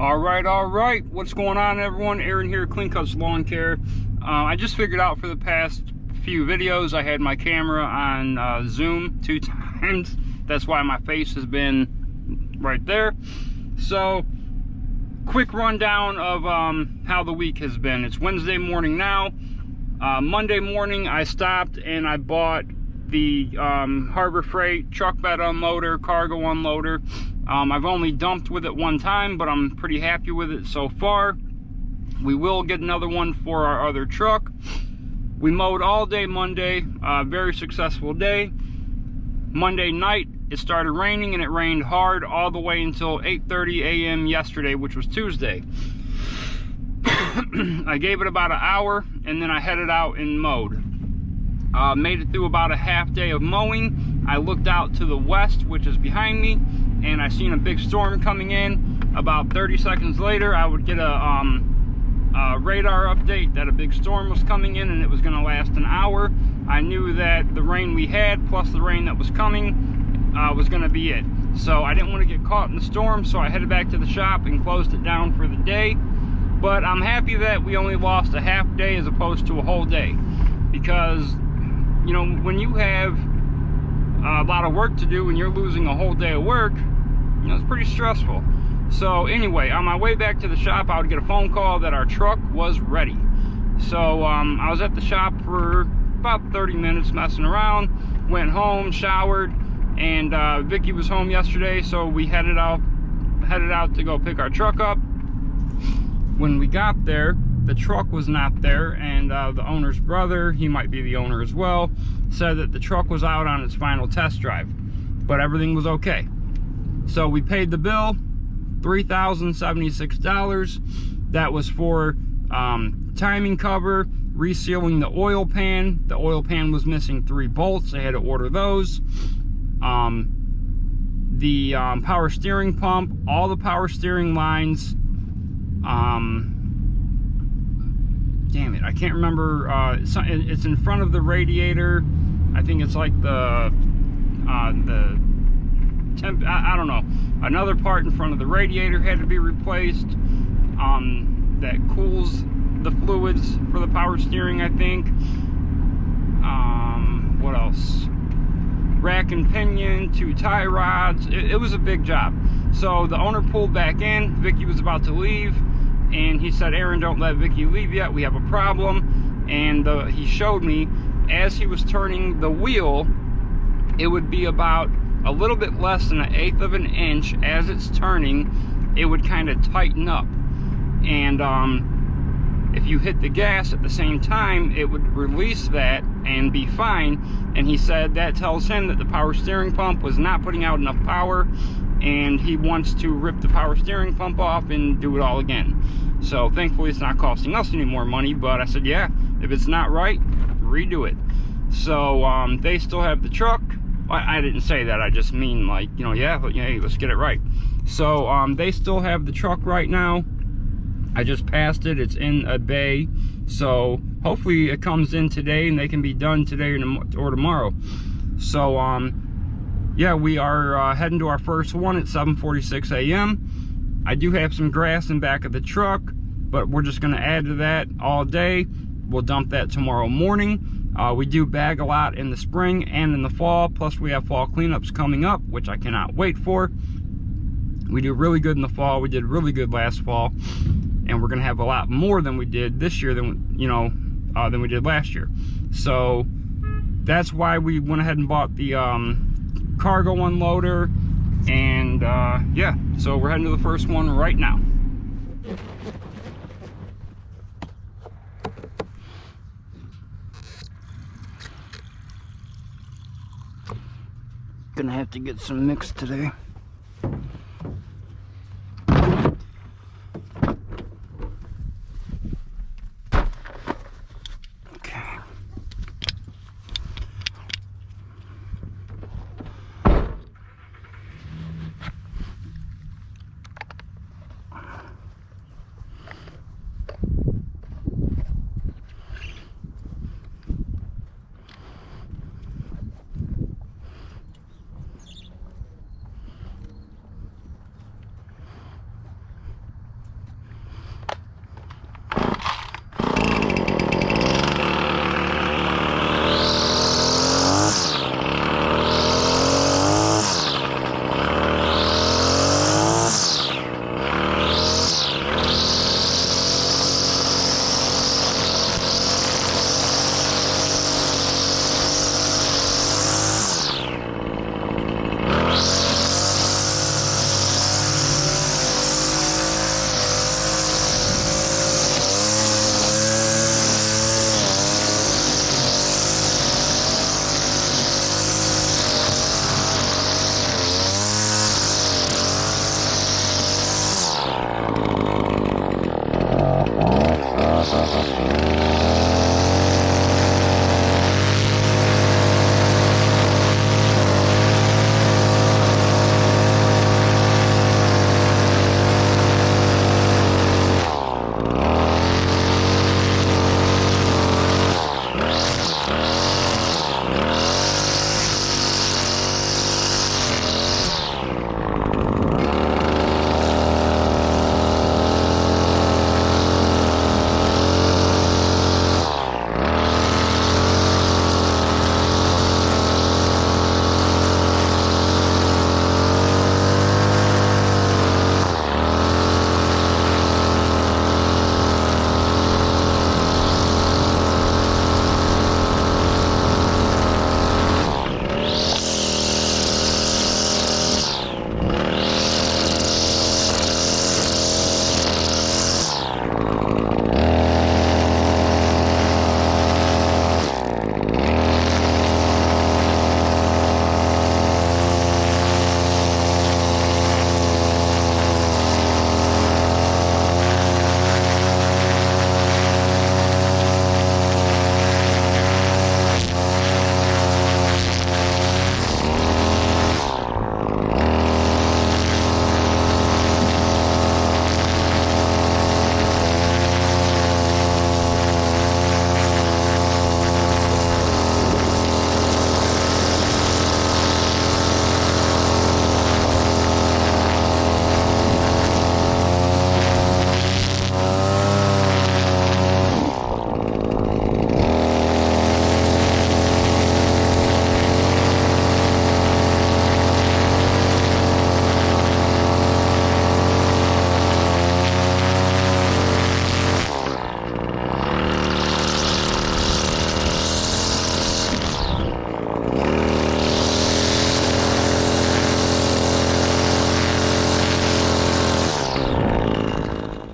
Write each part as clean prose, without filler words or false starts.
All right. What's going on, everyone? Aaron here, Clean Cuts Lawn Care. I just figured out for the past few videos I had my camera on zoom 2 times. That's why my face has been right there. So, quick rundown of how the week has been. It's Wednesday morning now. Monday morning I stopped and I bought the Harbor Freight truck bed unloader, cargo unloader. I've only dumped with it one time, but I'm pretty happy with it so far. We will get another one for our other truck. We mowed all day Monday, very successful day. Monday night it started raining, and it rained hard all the way until 8:30 a.m. yesterday, which was Tuesday. I gave it about an hour and then I headed out and mowed. Made it through about a half day of mowing. I looked out to the west, which is behind me, and I seen a big storm coming in. About 30 seconds later, I would get a radar update that a big storm was coming in and it was going to last an hour. I knew that the rain we had plus the rain that was coming was going to be it. So I didn't want to get caught in the storm, so I headed back to the shop and closed it down for the day. But I'm happy that we only lost a half day as opposed to a whole day, because you know, when you have a lot of work to do and you're losing a whole day of work, you know, it's pretty stressful. So anyway, on my way back to the shop, I would get a phone call that our truck was ready. So I was at the shop for about 30 minutes messing around, went home, showered, and Vicky was home yesterday, so we headed out to go pick our truck up. When we got there, the truck was not there, and the owner's brother, he might be the owner as well, said that the truck was out on its final test drive, but everything was okay. So we paid the bill, $3,076. That was for timing cover, resealing the oil pan. The oil pan was missing 3 bolts. I had to order those. The power steering pump, all the power steering lines. Damn it, I can't remember. It's in front of the radiator. I think it's like the temp. I don't know. Another part in front of the radiator had to be replaced. That cools the fluids for the power steering, I think. What else? Rack and pinion, 2 tie rods. It was a big job. So the owner pulled back in. Vicky was about to leave, and he said, "Aaron, don't let Vicky leave yet. We have a problem." And he showed me as he was turning the wheel, it would be about a little bit less than 1/8 of an inch as it's turning. It would kind of tighten up, and if you hit the gas at the same time, it would release that and be fine. And he said that tells him that the power steering pump was not putting out enough power, and he wants to rip the power steering pump off and do it all again. So thankfully it's not costing us any more money, but I said, yeah, if it's not right, redo it. So they still have the truck. I didn't say that, I just mean, like, you know, yeah, but, hey, let's get it right. So they still have the truck right now. I just passed it. It's in a bay, so hopefully it comes in today and they can be done today or tomorrow. So yeah, we are heading to our first one at 7:46 a.m. I do have some grass in back of the truck, but we're just going to add to that all day. We'll dump that tomorrow morning. We do bag a lot in the spring and in the fall, plus we have fall cleanups coming up, which I cannot wait for. We do really good in the fall. We did really good last fall, and we're going to have a lot more than we did this year than we did last year. So that's why we went ahead and bought the cargo unloader, and yeah, so we're heading to the first one right now. Gonna have to get some mix today.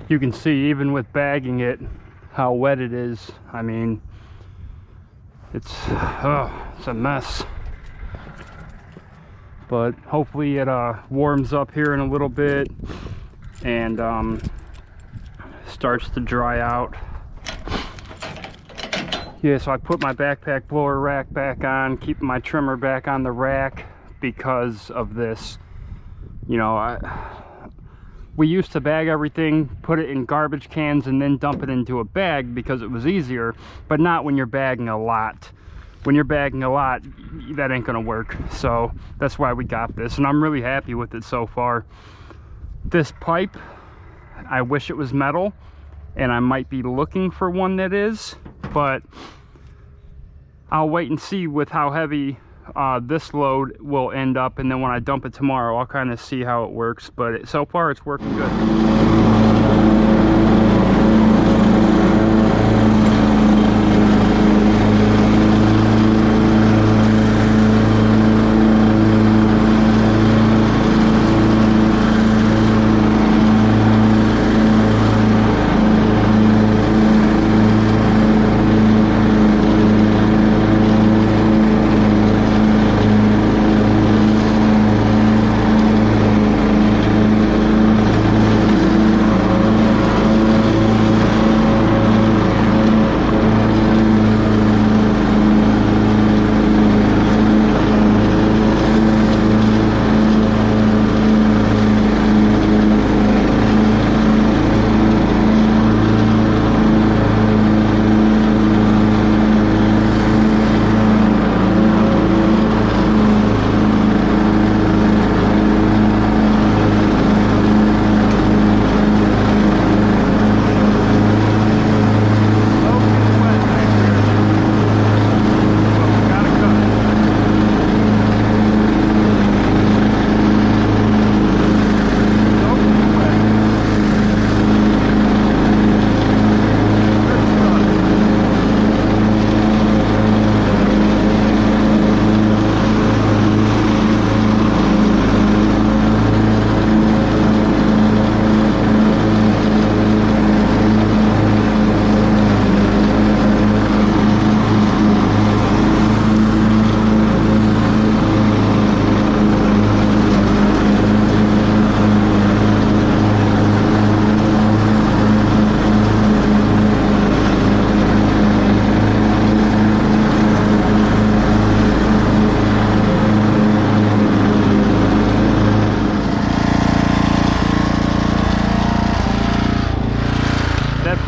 You can see even with bagging it how wet it is. I mean, it's a mess. But hopefully it warms up here in a little bit and starts to dry out. Yeah, so I put my backpack blower rack back on, keeping my trimmer back on the rack because of this. You know, we used to bag everything, put it in garbage cans, and then dump it into a bag because it was easier, but not when you're bagging a lot. When you're bagging a lot, that ain't gonna work. So that's why we got this, and I'm really happy with it so far. This pipe, I wish it was metal, and I might be looking for one that is, but I'll wait and see with how heavy this load will end up, and then when I dump it tomorrow, I'll kind of see how it works. But so far it's working good.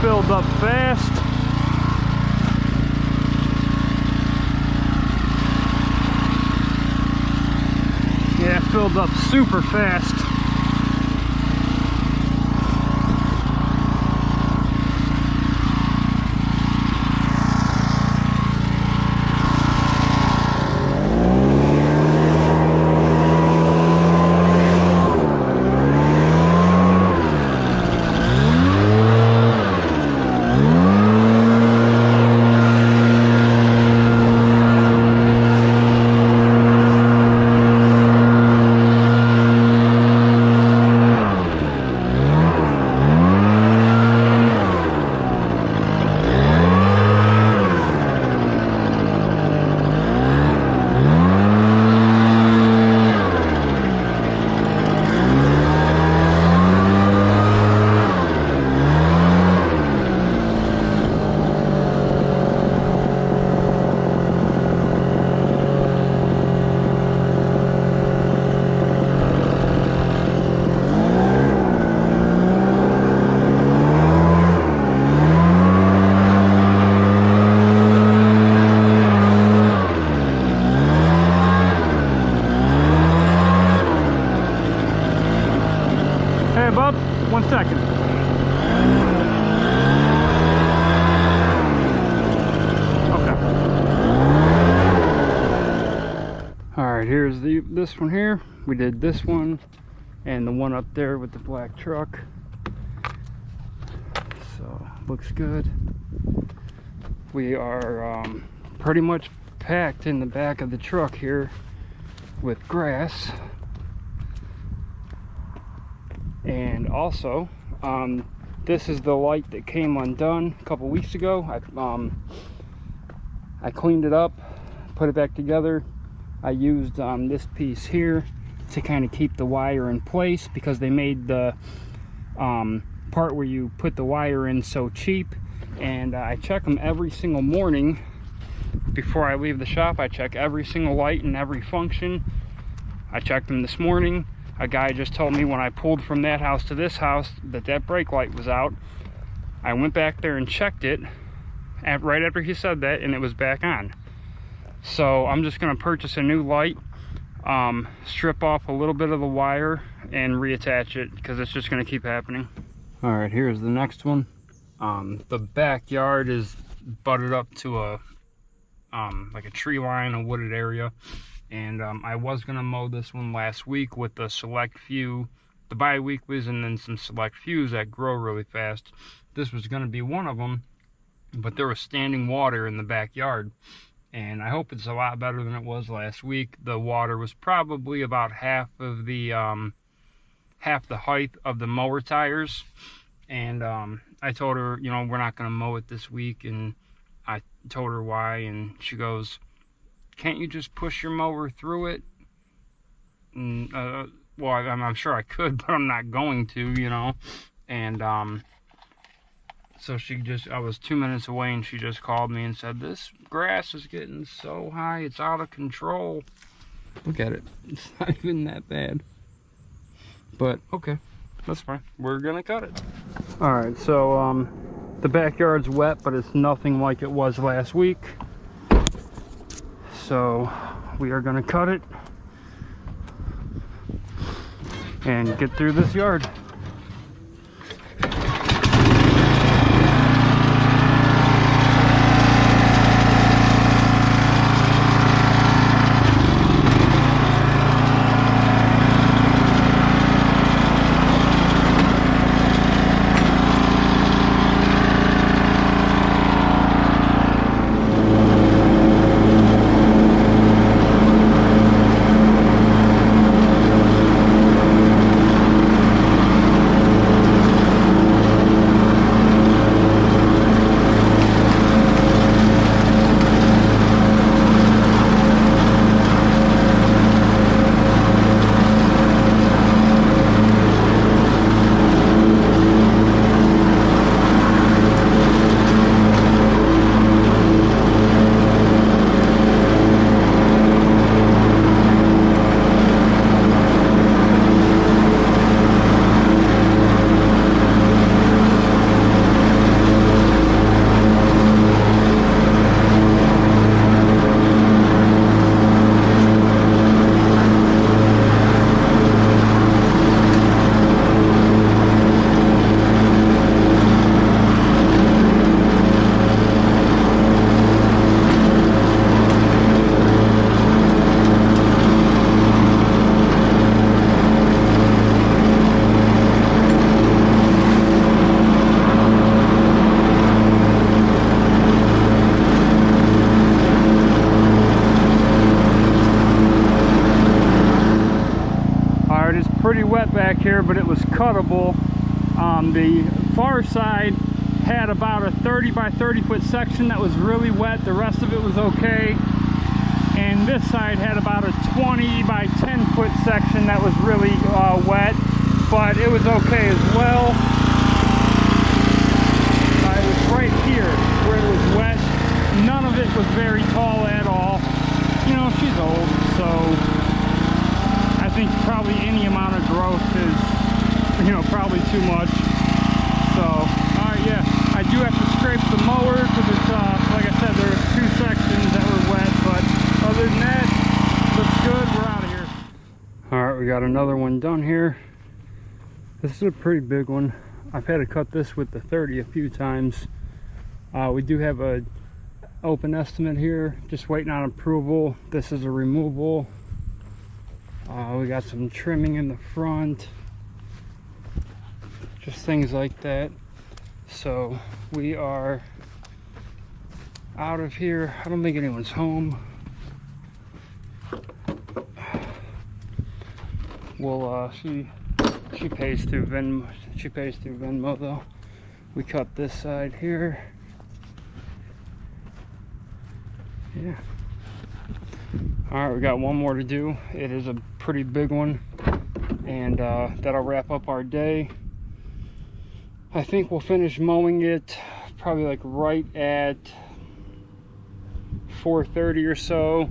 Filled up fast. Yeah, filled up super fast. Hey Bob, 1 second. Okay. Alright, here's this one here. We did this one and the one up there with the black truck. So looks good. We are pretty much packed in the back of the truck here with grass. And also This is the light that came undone a couple weeks ago. I cleaned it up, put it back together. I used this piece here to kind of keep the wire in place, because they made the part where you put the wire in so cheap. And I check them every single morning before I leave the shop. I check every single light and every function. I checked them this morning. A guy just told me when I pulled from that house to this house that brake light was out. I went back there and checked it right after he said that, and it was back on. So I'm just going to purchase a new light, strip off a little bit of the wire and reattach it, because it's just going to keep happening. All right, here's the next one. The backyard is butted up to a like a tree line, a wooded area. And I was going to mow this one last week with the select few, the bi-weeklies, and then some select fews that grow really fast. This was going to be one of them, but there was standing water in the backyard. And I hope it's a lot better than it was last week. The water was probably about half the height of the mower tires. And I told her, you know, we're not going to mow it this week. And I told her why, and she goes, "Can't you just push your mower through it?" And, well, I'm sure I could, but I'm not going to, you know. And so I was 2 minutes away, and she just called me and said, "This grass is getting so high, it's out of control." Look at it. It's not even that bad. But, okay, that's fine. We're gonna cut it. All right, so the backyard's wet, but it's nothing like it was last week. So we are gonna cut it and get through this yard. Pretty wet back here, but it was cuttable. The far side had about a 30 by 30 foot section that was really wet. The rest of it was okay. And this side had about a 20 by 10 foot section that was really wet, but it was okay as well. It was right here where it was wet. None of it was very tall at all. You know, she's old, so I think probably any amount of growth is, you know, probably too much. So, alright, yeah, I do have to scrape the mower because it's, like I said, there were 2 sections that were wet, but other than that, looks good. We're out of here. Alright, we got another one done here. This is a pretty big one. I've had to cut this with the 30 a few times. We do have a open estimate here, just waiting on approval. This is a removal. We got some trimming in the front, just things like that. So we are out of here. I don't think anyone's home. Well, she pays through Venmo. She pays through Venmo though. We cut this side here. Yeah. All right, we got one more to do. It is a pretty big one, and that'll wrap up our day. I think we'll finish mowing it probably like right at 4:30 or so.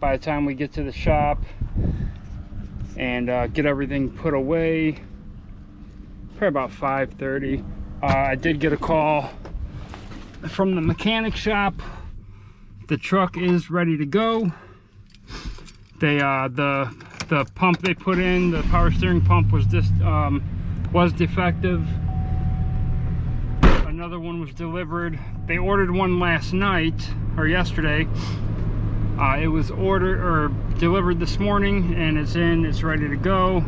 By the time we get to the shop and get everything put away, probably about 5:30. I did get a call from the mechanic shop. The truck is ready to go. They the pump they put in, the power steering pump, was defective. Another one was delivered. They ordered one last night or yesterday. It was ordered or delivered this morning, and it's in. It's ready to go.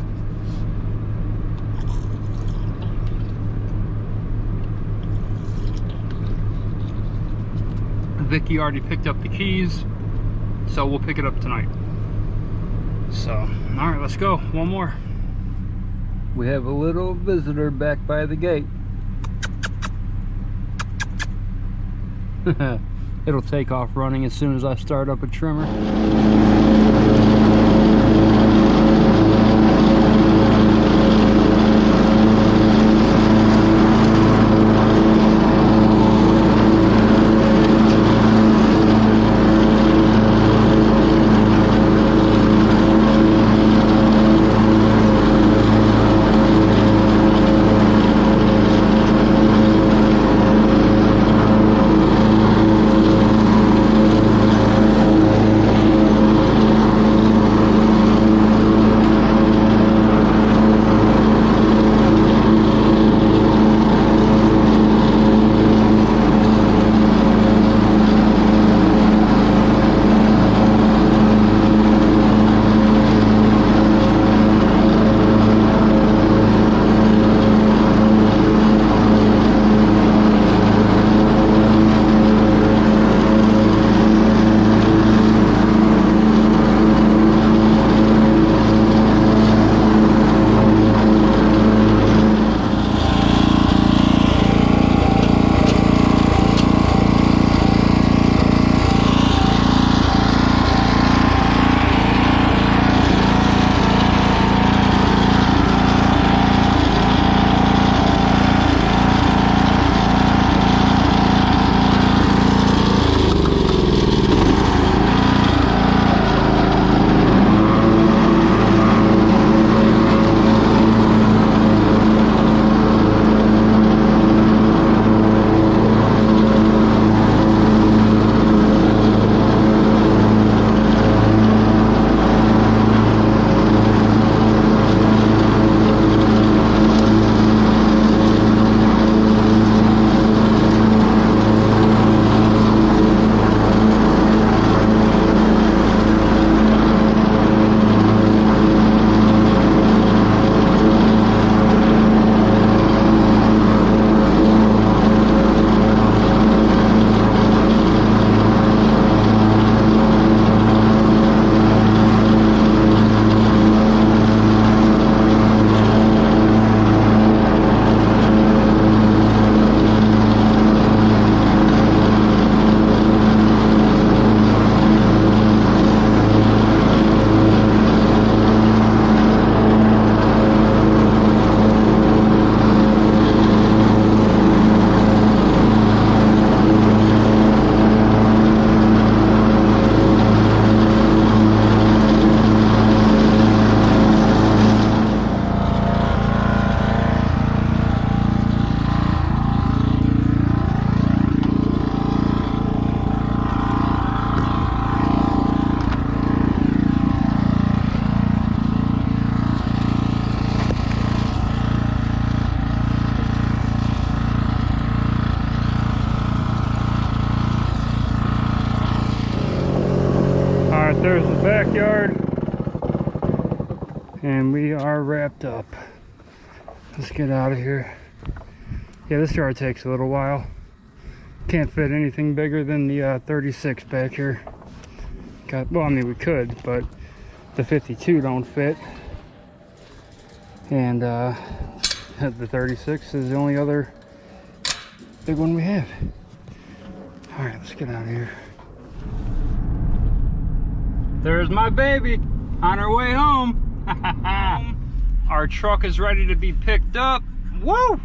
Vicky already picked up the keys, so we'll pick it up tonight. So, all right, let's go. One more. We have a little visitor back by the gate. It'll take off running as soon as I start up a trimmer. There's the backyard, and we are wrapped up. Let's get out of here. Yeah, this yard takes a little while. Can't fit anything bigger than the 36 back here. Well, I mean, we could, but the 52 don't fit, and the 36 is the only other big one we have. All right, let's get out of here. There's my baby on her way home. Our truck is ready to be picked up. Woo!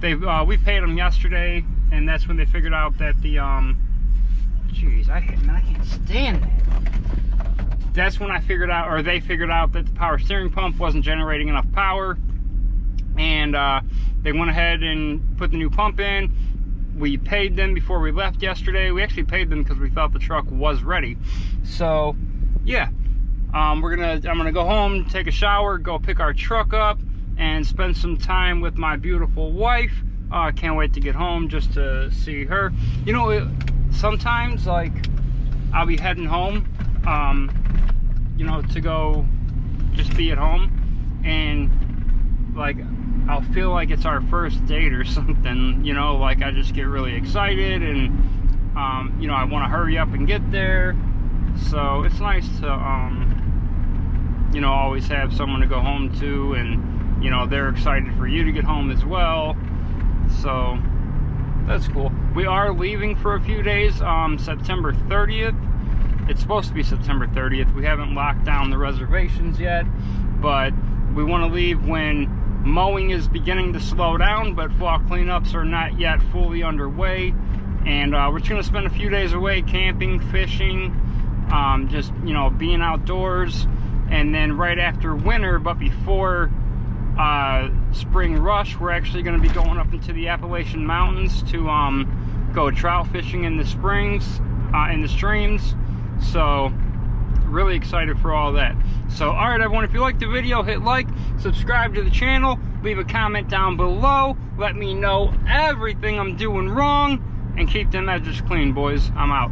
We paid them yesterday, and that's when they figured out that the jeez, I can't stand that. That's when I figured out, or they figured out, that the power steering pump wasn't generating enough power, and they went ahead and put the new pump in. We paid them before we left yesterday. We actually paid them because we thought the truck was ready. So yeah, I'm gonna go home, take a shower, go pick our truck up, and spend some time with my beautiful wife. I can't wait to get home just to see her. You know, sometimes, like, I'll be heading home, you know, to go just be at home, and like, I'll feel like it's our first date or something, you know, like I just get really excited, and you know, I want to hurry up and get there. So it's nice to you know, always have someone to go home to, and you know, they're excited for you to get home as well. So that's cool. We are leaving for a few days, September 30th. It's supposed to be September 30th. We haven't locked down the reservations yet, but we want to leave when mowing is beginning to slow down, but fall cleanups are not yet fully underway. And we're just going to spend a few days away camping, fishing, just, you know, being outdoors. And then right after winter, but before spring rush, we're actually going to be going up into the Appalachian Mountains to go trout fishing in the springs, in the streams. So really excited for all that. So all right, everyone, if you liked the video, hit like, subscribe to the channel, leave a comment down below, let me know everything I'm doing wrong, and keep them edges clean, boys. I'm out.